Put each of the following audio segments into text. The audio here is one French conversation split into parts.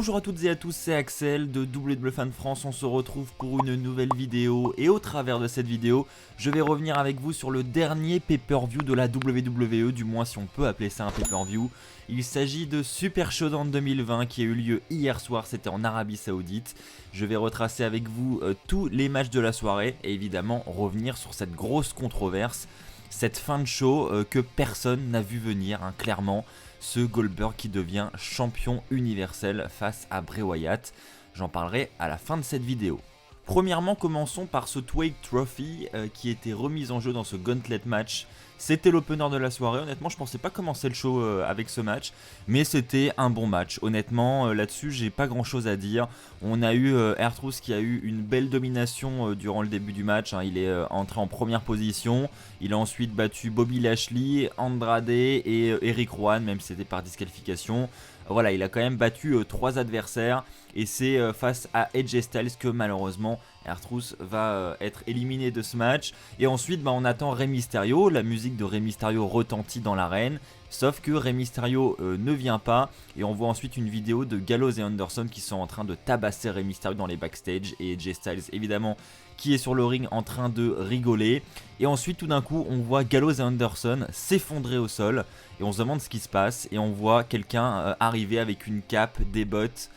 Bonjour à toutes et à tous, c'est Axel de WWE Fan France, on se retrouve pour une nouvelle vidéo et au travers de cette vidéo, je vais revenir avec vous sur le dernier pay-per-view de la WWE, du moins si on peut appeler ça un pay-per-view. Il s'agit de Super Showdown 2020 qui a eu lieu hier soir, c'était en Arabie Saoudite. Je vais retracer avec vous tous les matchs de la soirée et évidemment revenir sur cette grosse controverse, cette fin de show que personne n'a vu venir, clairement. Ce Goldberg qui devient champion universel face à Bray Wyatt. J'en parlerai à la fin de cette vidéo. Premièrement, commençons par ce Twake Trophy qui était remis en jeu dans ce Gauntlet match. C'était l'opener de la soirée. Honnêtement, je pensais pas commencer le show avec ce match, mais c'était un bon match. Honnêtement, là-dessus, j'ai pas grand-chose à dire. On a eu R-Truth qui a eu une belle domination durant le début du match. Il est entré en première position. Il a ensuite battu Bobby Lashley, Andrade et Eric Rowan, même si c'était par disqualification. Voilà, il a quand même battu 3 adversaires et c'est face à AJ Styles que malheureusement R-Truth va être éliminé de ce match. Et ensuite on attend Rey Mysterio, la musique de Rey Mysterio retentit dans l'arène. Sauf que Rey Mysterio ne vient pas et on voit ensuite une vidéo de Gallows et Anderson qui sont en train de tabasser Rey Mysterio dans les backstage et AJ Styles évidemment qui est sur le ring en train de rigoler. Et ensuite tout d'un coup on voit Gallows et Anderson s'effondrer au sol et on se demande ce qui se passe et on voit quelqu'un arriver avec une cape, des bottes.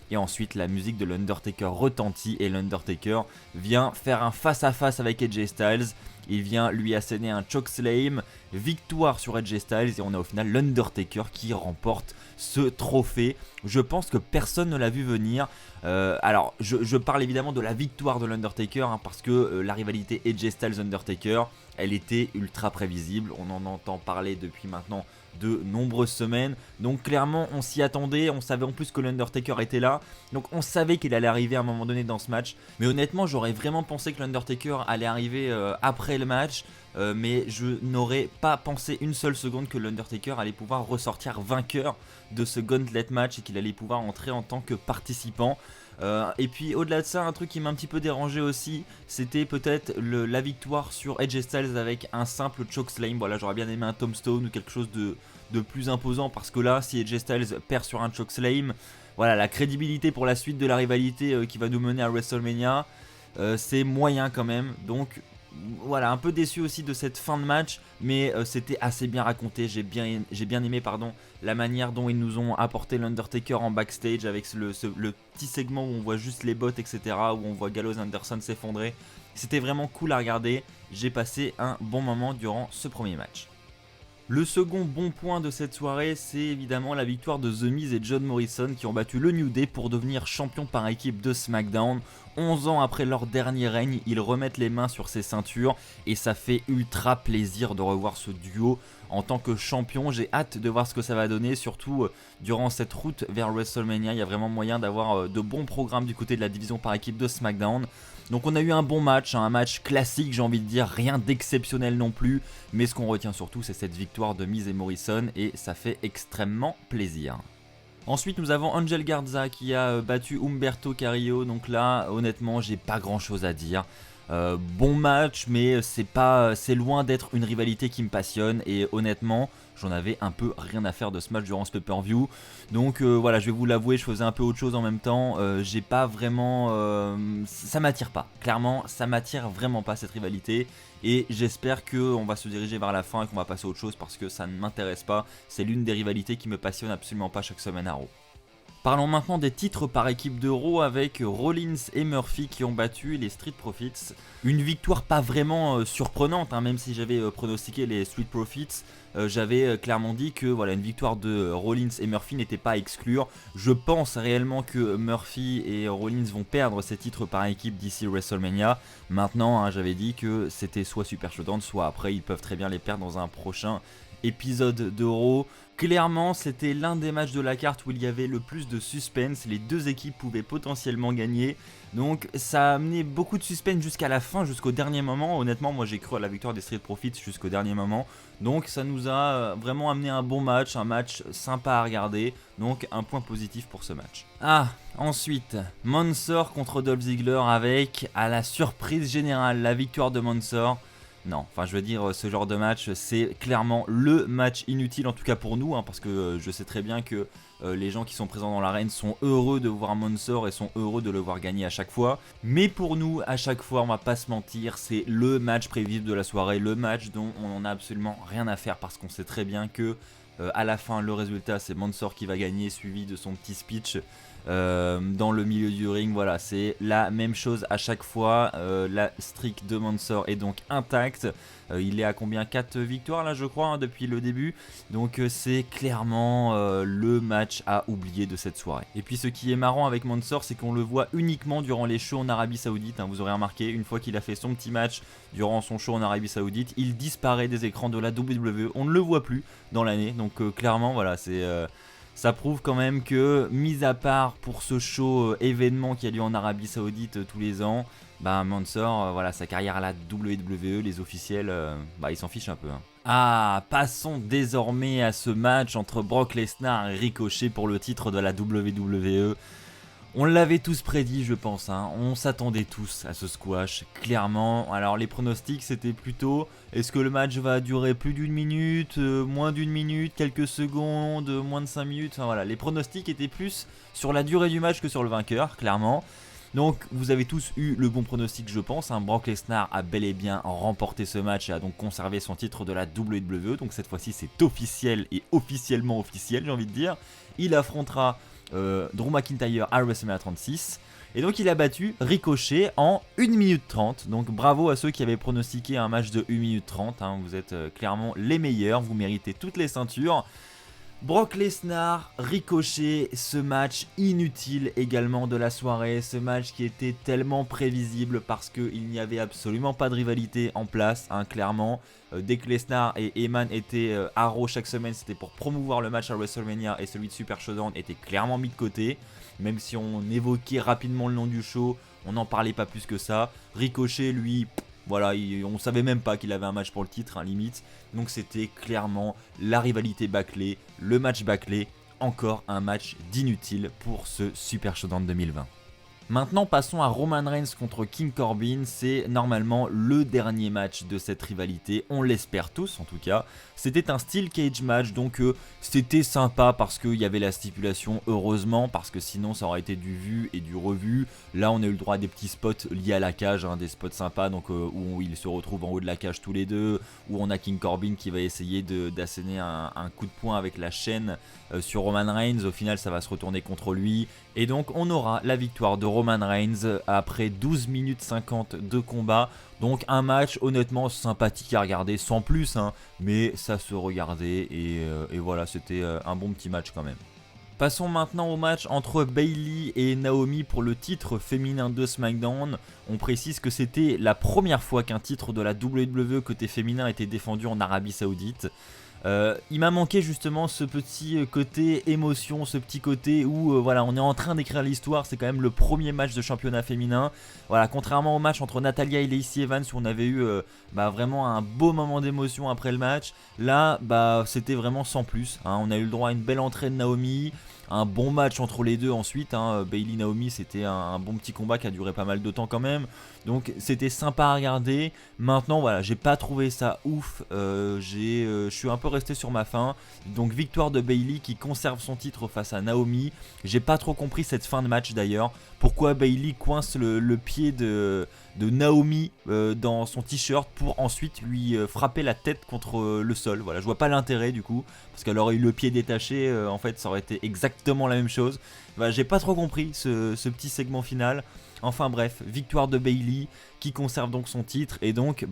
Et ensuite la musique de l'Undertaker retentit et l'Undertaker vient faire un face à face avec AJ Styles. Il vient lui asséner un chokeslam, victoire sur AJ Styles et on a au final l'Undertaker qui remporte ce trophée. Je pense que personne ne l'a vu venir. Alors je parle évidemment de la victoire de l'Undertaker parce que la rivalité AJ Styles-Undertaker, elle était ultra prévisible. On en entend parler depuis maintenant de nombreuses semaines, donc clairement on s'y attendait, on savait en plus que l'Undertaker était là, donc on savait qu'il allait arriver à un moment donné dans ce match, mais honnêtement j'aurais vraiment pensé que l'Undertaker allait arriver après le match, mais je n'aurais pas pensé une seule seconde que l'Undertaker allait pouvoir ressortir vainqueur de ce Gauntlet match et qu'il allait pouvoir entrer en tant que participant. Et puis au-delà de ça, un truc qui m'a un petit peu dérangé aussi, c'était peut-être la victoire sur AJ Styles avec un simple chokeslam. Voilà, j'aurais bien aimé un tombstone ou quelque chose de plus imposant, parce que là, si AJ Styles perd sur un chokeslam, voilà, la crédibilité pour la suite de la rivalité qui va nous mener à WrestleMania, c'est moyen quand même. Donc voilà, un peu déçu aussi de cette fin de match, mais c'était assez bien raconté. J'ai bien aimé la manière dont ils nous ont apporté l'Undertaker en backstage avec le petit segment où on voit juste les bottes, etc., où on voit Gallows Anderson s'effondrer. C'était vraiment cool à regarder. J'ai passé un bon moment durant ce premier match. Le second bon point de cette soirée, c'est évidemment la victoire de The Miz et John Morrison qui ont battu le New Day pour devenir champions par équipe de SmackDown. 11 ans après leur dernier règne, ils remettent les mains sur ces ceintures et ça fait ultra plaisir de revoir ce duo en tant que champion. J'ai hâte de voir ce que ça va donner, surtout durant cette route vers WrestleMania. Il y a vraiment moyen d'avoir de bons programmes du côté de la division par équipe de SmackDown. Donc on a eu un bon match, un match classique, j'ai envie de dire, rien d'exceptionnel non plus, mais ce qu'on retient surtout c'est cette victoire de Miz et Morrison et ça fait extrêmement plaisir. Ensuite nous avons Angel Garza qui a battu Humberto Carrillo, donc là honnêtement j'ai pas grand chose à dire. Bon match, mais c'est loin d'être une rivalité qui me passionne et honnêtement j'en avais un peu rien à faire de ce match durant ce pay-per-view. Donc voilà, je vais vous l'avouer, je faisais un peu autre chose en même temps. J'ai pas vraiment, ça m'attire pas. Clairement, ça m'attire vraiment pas cette rivalité. Et j'espère qu'on va se diriger vers la fin et qu'on va passer à autre chose parce que ça ne m'intéresse pas. C'est l'une des rivalités qui me passionne absolument pas chaque semaine à Raw. Parlons maintenant des titres par équipe de Raw avec Rollins et Murphy qui ont battu les Street Profits. Une victoire pas vraiment surprenante, même si j'avais pronostiqué les Street Profits. J'avais clairement dit que voilà, une victoire de Rollins et Murphy n'était pas à exclure. Je pense réellement que Murphy et Rollins vont perdre ces titres par équipe d'ici WrestleMania. Maintenant, j'avais dit que c'était soit Super Showdown, soit après ils peuvent très bien les perdre dans un prochain épisode de Raw. Clairement, c'était l'un des matchs de la carte où il y avait le plus de suspense. Les deux équipes pouvaient potentiellement gagner. Donc ça a amené beaucoup de suspense jusqu'à la fin, jusqu'au dernier moment. Honnêtement, moi j'ai cru à la victoire des Street Profits jusqu'au dernier moment. Donc ça nous a vraiment amené un bon match, un match sympa à regarder. Donc un point positif pour ce match. Ensuite, Mansoor contre Dolph Ziggler avec, à la surprise générale, la victoire de Mansoor. Non, enfin je veux dire, ce genre de match, c'est clairement le match inutile, en tout cas pour nous, hein, parce que je sais très bien que les gens qui sont présents dans l'arène sont heureux de voir Mansoor et sont heureux de le voir gagner à chaque fois. Mais pour nous, à chaque fois, on va pas se mentir, c'est le match prévisible de la soirée, le match dont on n'en a absolument rien à faire, parce qu'on sait très bien que à la fin, le résultat, c'est Mansoor qui va gagner, suivi de son petit speech dans le milieu du ring. Voilà, c'est la même chose à chaque fois. La streak de Mansoor est donc intacte. Il est à combien? 4 victoires là, je crois, hein, depuis le début. Donc c'est clairement le match à oublier de cette soirée. Et puis ce qui est marrant avec Mansoor, c'est qu'on le voit uniquement durant les shows en Arabie Saoudite, hein. Vous aurez remarqué, une fois qu'il a fait son petit match durant son show en Arabie Saoudite, il disparaît des écrans de la WWE. On ne le voit plus dans l'année. Donc clairement, voilà, c'est... ça prouve quand même que, mis à part pour ce show événement qui a lieu en Arabie Saoudite tous les ans, bah Mansoor, voilà, sa carrière à la WWE, les officiels, bah ils s'en fichent un peu, hein. Ah, passons désormais à ce match entre Brock Lesnar et Ricochet pour le titre de la WWE. On l'avait tous prédit, je pense, hein. On s'attendait tous à ce squash, clairement. Alors les pronostics, c'était plutôt, est-ce que le match va durer plus d'une minute, moins d'une minute, quelques secondes, moins de 5 minutes, enfin voilà. Les pronostics étaient plus sur la durée du match que sur le vainqueur, clairement. Donc vous avez tous eu le bon pronostic, je pense, hein. Brock Lesnar a bel et bien remporté ce match et a donc conservé son titre de la WWE. Donc cette fois-ci c'est officiel et officiellement officiel, j'ai envie de dire. Il affrontera Drew McIntyre à WrestleMania 36. Et donc il a battu Ricochet en 1 minute 30. Donc bravo à ceux qui avaient pronostiqué un match de 1 minute 30, hein. Vous êtes clairement les meilleurs, vous méritez toutes les ceintures. Brock Lesnar, Ricochet, ce match inutile également de la soirée, ce match qui était tellement prévisible parce qu'il n'y avait absolument pas de rivalité en place, hein, clairement. Dès que Lesnar et Heyman étaient à Raw chaque semaine, c'était pour promouvoir le match à WrestleMania et celui de Super Showdown était clairement mis de côté. Même si on évoquait rapidement le nom du show, on n'en parlait pas plus que ça. Ricochet, lui... Voilà, on savait même pas qu'il avait un match pour le titre, hein, limite. Donc c'était clairement la rivalité bâclée, le match bâclé. Encore un match d'inutile pour ce Super Showdown 2020. Maintenant passons à Roman Reigns contre King Corbin, c'est normalement le dernier match de cette rivalité, on l'espère tous en tout cas. C'était un Steel Cage match, donc c'était sympa parce qu'il y avait la stipulation, heureusement, parce que sinon ça aurait été du vu et du revu. Là on a eu le droit à des petits spots liés à la cage, hein, des spots sympas, donc où ils se retrouvent en haut de la cage tous les deux, où on a King Corbin qui va essayer d'asséner un coup de poing avec la chaîne sur Roman Reigns. Au final ça va se retourner contre lui, et donc on aura la victoire de Roman Reigns après 12 minutes 50 de combat. Donc un match honnêtement sympathique à regarder, sans plus, hein, mais ça se regardait et voilà, c'était un bon petit match quand même. Passons maintenant au match entre Bayley et Naomi pour le titre féminin de SmackDown. On précise que c'était la première fois qu'un titre de la WWE côté féminin était défendu en Arabie Saoudite. Il m'a manqué justement ce petit côté émotion, ce petit côté où voilà, on est en train d'écrire l'histoire, c'est quand même le premier match de championnat féminin. Voilà, contrairement au match entre Natalya et Lacey Evans où on avait eu vraiment un beau moment d'émotion après le match, là c'était vraiment sans plus, hein. On a eu le droit à une belle entrée de Naomi, un bon match entre les deux ensuite, hein. Bayley-Naomi, c'était un bon petit combat qui a duré pas mal de temps quand même, donc c'était sympa à regarder. Maintenant voilà, j'ai pas trouvé ça ouf, je suis un peu resté sur ma faim. Donc victoire de Bayley qui conserve son titre face à Naomi. J'ai pas trop compris cette fin de match d'ailleurs, pourquoi Bayley coince le pied de Naomi dans son t-shirt pour ensuite lui frapper la tête contre le sol. Voilà, je vois pas l'intérêt du coup, parce qu'elle aurait eu le pied détaché, en fait ça aurait été exactement la même chose. Voilà, j'ai pas trop compris ce petit segment final. Enfin bref, victoire de Bayley qui conserve donc son titre, et donc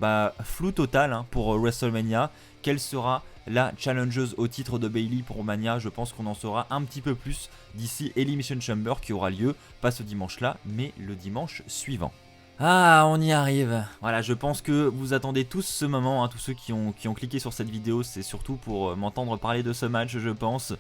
flou total, hein, pour WrestleMania. Quelle sera la challengeuse au titre de Bayley pour Mania? Je pense qu'on en saura un petit peu plus d'ici Elimination Chamber qui aura lieu, pas ce dimanche là, mais le dimanche suivant. Ah, on y arrive. Voilà, je pense que vous attendez tous ce moment, hein, tous ceux qui ont cliqué sur cette vidéo, c'est surtout pour m'entendre parler de ce match, je pense.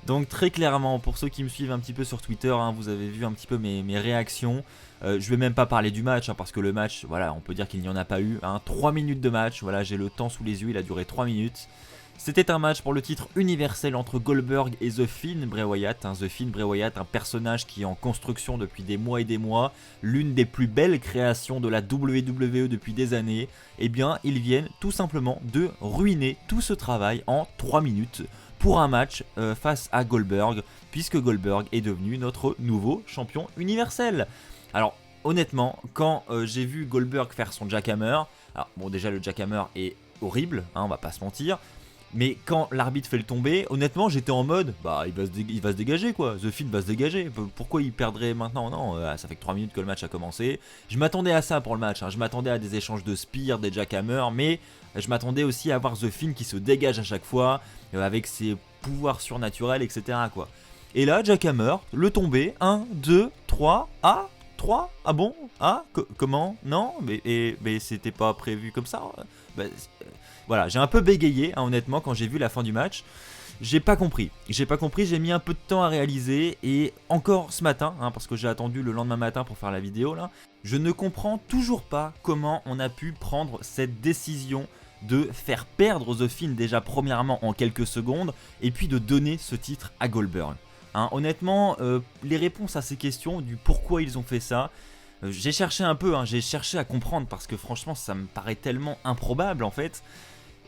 Donc très clairement, pour ceux qui me suivent un petit peu sur Twitter, hein, vous avez vu un petit peu mes réactions. Je vais même pas parler du match, hein, parce que le match, voilà, on peut dire qu'il n'y en a pas eu, hein. 3 minutes de match, voilà, j'ai le temps sous les yeux, il a duré 3 minutes. C'était un match pour le titre universel entre Goldberg et The Fiend Bray Wyatt. The Fiend Bray Wyatt, un personnage qui est en construction depuis des mois et des mois, l'une des plus belles créations de la WWE depuis des années. Eh bien, ils viennent tout simplement de ruiner tout ce travail en 3 minutes pour un match face à Goldberg, puisque Goldberg est devenu notre nouveau champion universel. Alors, honnêtement, quand j'ai vu Goldberg faire son jackhammer, alors bon, déjà le jackhammer est horrible, on va pas se mentir. Mais quand l'arbitre fait le tomber, honnêtement j'étais en mode, bah il va se dégager quoi, The Fiend va se dégager, pourquoi il perdrait maintenant? Non, ça fait que 3 minutes que le match a commencé. Je m'attendais à ça pour le match, je m'attendais à des échanges de spears, des jackhammers, mais je m'attendais aussi à voir The Fiend qui se dégage à chaque fois, avec ses pouvoirs surnaturels, etc. quoi. Et là, jackhammer, le tombé, 1, 2, 3, 3? Ah bon? Comment? Non? Mais c'était pas prévu comme ça. Voilà, j'ai un peu bégayé, honnêtement, quand j'ai vu la fin du match. J'ai pas compris, j'ai mis un peu de temps à réaliser. Et encore ce matin, parce que j'ai attendu le lendemain matin pour faire la vidéo là, je ne comprends toujours pas comment on a pu prendre cette décision de faire perdre The Fiend déjà premièrement en quelques secondes, et puis de donner ce titre à Goldberg. Honnêtement, les réponses à ces questions du pourquoi ils ont fait ça, j'ai cherché un peu, j'ai cherché à comprendre, parce que franchement ça me paraît tellement improbable en fait.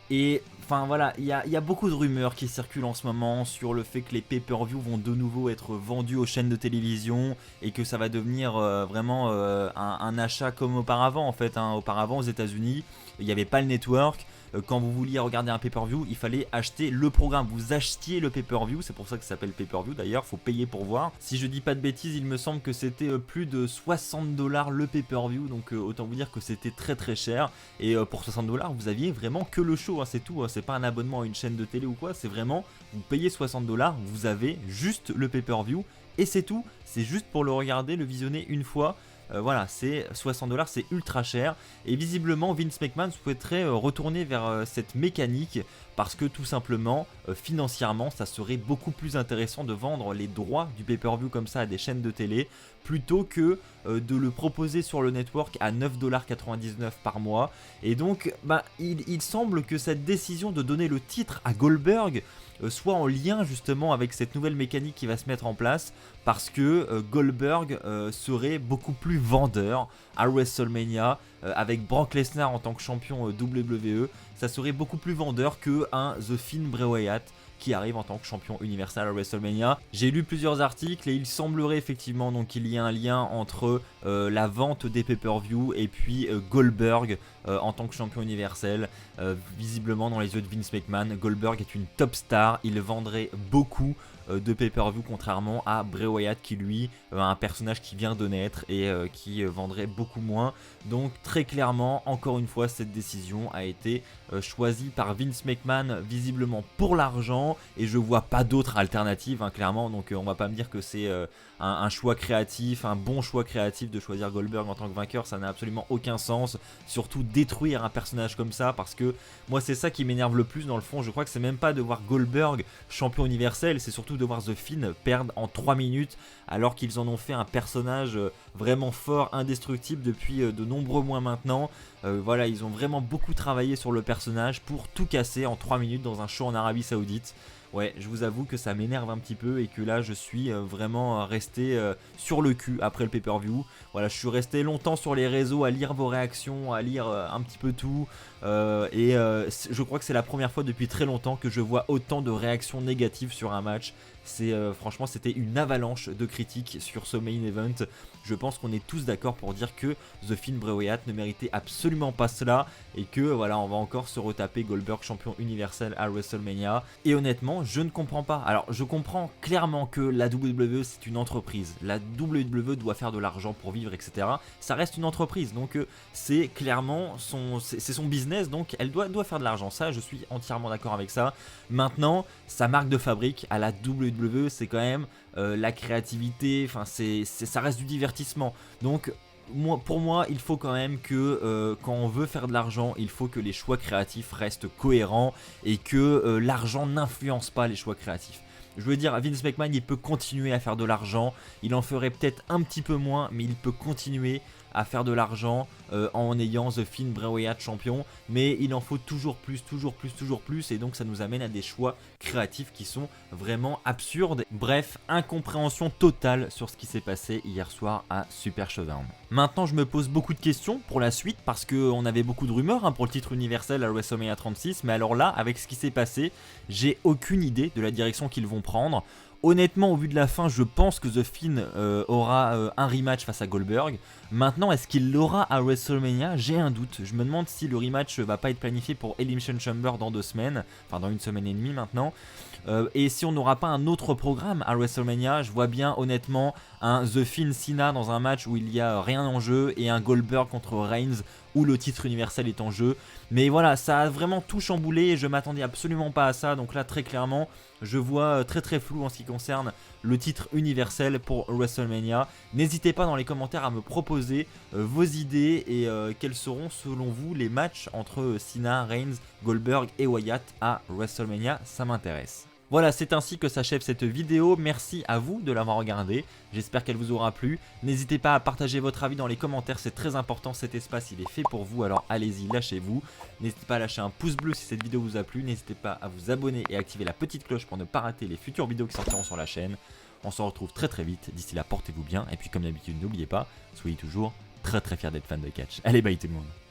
Et enfin voilà, il y a beaucoup de rumeurs qui circulent en ce moment sur le fait que les pay-per-view vont de nouveau être vendus aux chaînes de télévision, et que ça va devenir vraiment un achat comme auparavant en fait. Auparavant aux États-Unis, il n'y avait pas le network. Quand vous vouliez regarder un pay-per-view, il fallait acheter le programme. Vous achetiez le pay-per-view, c'est pour ça que ça s'appelle pay-per-view d'ailleurs, faut payer pour voir. Si je dis pas de bêtises, il me semble que c'était plus de 60$ le pay-per-view, donc autant vous dire que c'était très très cher. Et pour 60$, vous aviez vraiment que le show, c'est tout, c'est pas un abonnement à une chaîne de télé ou quoi, c'est vraiment, vous payez 60$, vous avez juste le pay-per-view, et c'est tout, c'est juste pour le regarder, le visionner une fois. Voilà, c'est 60$, c'est ultra cher. Et visiblement Vince McMahon souhaiterait retourner vers cette mécanique, parce que tout simplement, financièrement, ça serait beaucoup plus intéressant de vendre les droits du pay-per-view comme ça à des chaînes de télé, plutôt que de le proposer sur le network à 9,99$ par mois. Et donc il semble que cette décision de donner le titre à Goldberg soit en lien justement avec cette nouvelle mécanique qui va se mettre en place, parce que Goldberg serait beaucoup plus vendeur à WrestleMania, avec Brock Lesnar en tant que champion WWE. Ça serait beaucoup plus vendeur que un The Fiend Bray Wyatt qui arrive en tant que champion universel à WrestleMania. J'ai lu plusieurs articles et il semblerait effectivement donc qu'il y a un lien entre la vente des pay-per-view et puis Goldberg en tant que champion universel. Visiblement dans les yeux de Vince McMahon, Goldberg est une top star, il vendrait beaucoup de pay-per-view, contrairement à Bray Wyatt qui lui a un personnage qui vient de naître et qui vendrait beaucoup moins. Donc très clairement, encore une fois, cette décision a été choisie par Vince McMahon visiblement pour l'argent, et je vois pas d'autre alternative clairement. Donc on va pas me dire que c'est un choix créatif, un bon choix créatif de choisir Goldberg en tant que vainqueur, ça n'a absolument aucun sens. Surtout détruire un personnage comme ça, parce que moi c'est ça qui m'énerve le plus dans le fond. Je crois que c'est même pas de voir Goldberg champion universel, c'est surtout de voir The Fiend perdre en 3 minutes, alors qu'ils en ont fait un personnage vraiment fort, indestructible depuis de nombreux mois maintenant. Voilà, ils ont vraiment beaucoup travaillé sur le personnage pour tout casser en 3 minutes dans un show en Arabie Saoudite. Ouais, je vous avoue que ça m'énerve un petit peu, et que là je suis vraiment resté sur le cul après le pay-per-view. Voilà, je suis resté longtemps sur les réseaux à lire vos réactions, à lire un petit peu tout. Je crois que c'est la première fois depuis très longtemps que je vois autant de réactions négatives sur un match. Franchement, c'était une avalanche de critiques sur ce main event. Je pense qu'on est tous d'accord pour dire que The Fiend Bray Wyatt ne méritait absolument pas cela, et que voilà, on va encore se retaper Goldberg champion universel à WrestleMania. Et honnêtement, je ne comprends pas. Alors, je comprends clairement que la WWE c'est une entreprise. La WWE doit faire de l'argent pour vivre, etc. Ça reste une entreprise, donc c'est clairement son business, donc elle doit faire de l'argent. Ça, je suis entièrement d'accord avec ça. Maintenant, sa marque de fabrique à la WWE, c'est quand même la créativité. Enfin, ça reste du divertissement. Donc pour moi, il faut quand même que quand on veut faire de l'argent, il faut que les choix créatifs restent cohérents, et que l'argent n'influence pas les choix créatifs. Je veux dire, Vince McMahon, il peut continuer à faire de l'argent, il en ferait peut-être un petit peu moins, mais il peut continuer à faire de l'argent en ayant The Finn, Bray Wyatt champion, mais il en faut toujours plus, et donc ça nous amène à des choix créatifs qui sont vraiment absurdes. Bref, incompréhension totale sur ce qui s'est passé hier soir à Super Showdown. Maintenant, je me pose beaucoup de questions pour la suite parce qu'on avait beaucoup de rumeurs pour le titre universel à WrestleMania 36, mais alors là, avec ce qui s'est passé, j'ai aucune idée de la direction qu'ils vont prendre. Honnêtement, au vu de la fin, je pense que The Finn aura un rematch face à Goldberg. Maintenant, est-ce qu'il l'aura à WrestleMania? J'ai un doute. Je me demande si le rematch va pas être planifié pour Elimination Chamber dans 2 semaines, enfin dans 1 semaine et demie maintenant. Et si on n'aura pas un autre programme à WrestleMania, je vois bien honnêtement un The Finn Cena dans un match où il n'y a rien en jeu et un Goldberg contre Reigns où le titre universel est en jeu. Mais voilà, ça a vraiment tout chamboulé et je m'attendais absolument pas à ça. Donc là, très clairement, je vois très flou en ce qui concerne le titre universel pour WrestleMania. N'hésitez pas dans les commentaires à me proposer vos idées et quels seront selon vous les matchs entre Cena, Reigns, Goldberg et Wyatt à WrestleMania, ça m'intéresse. Voilà, c'est ainsi que s'achève cette vidéo. Merci à vous de l'avoir regardée. J'espère qu'elle vous aura plu. N'hésitez pas à partager votre avis dans les commentaires, c'est très important. Cet espace, il est fait pour vous, alors allez-y, lâchez-vous. N'hésitez pas à lâcher un pouce bleu si cette vidéo vous a plu. N'hésitez pas à vous abonner et à activer la petite cloche pour ne pas rater les futures vidéos qui sortiront sur la chaîne. On se retrouve très vite. D'ici là, portez-vous bien. Et puis comme d'habitude, n'oubliez pas, soyez toujours très fiers d'être fan de catch. Allez, bye tout le monde.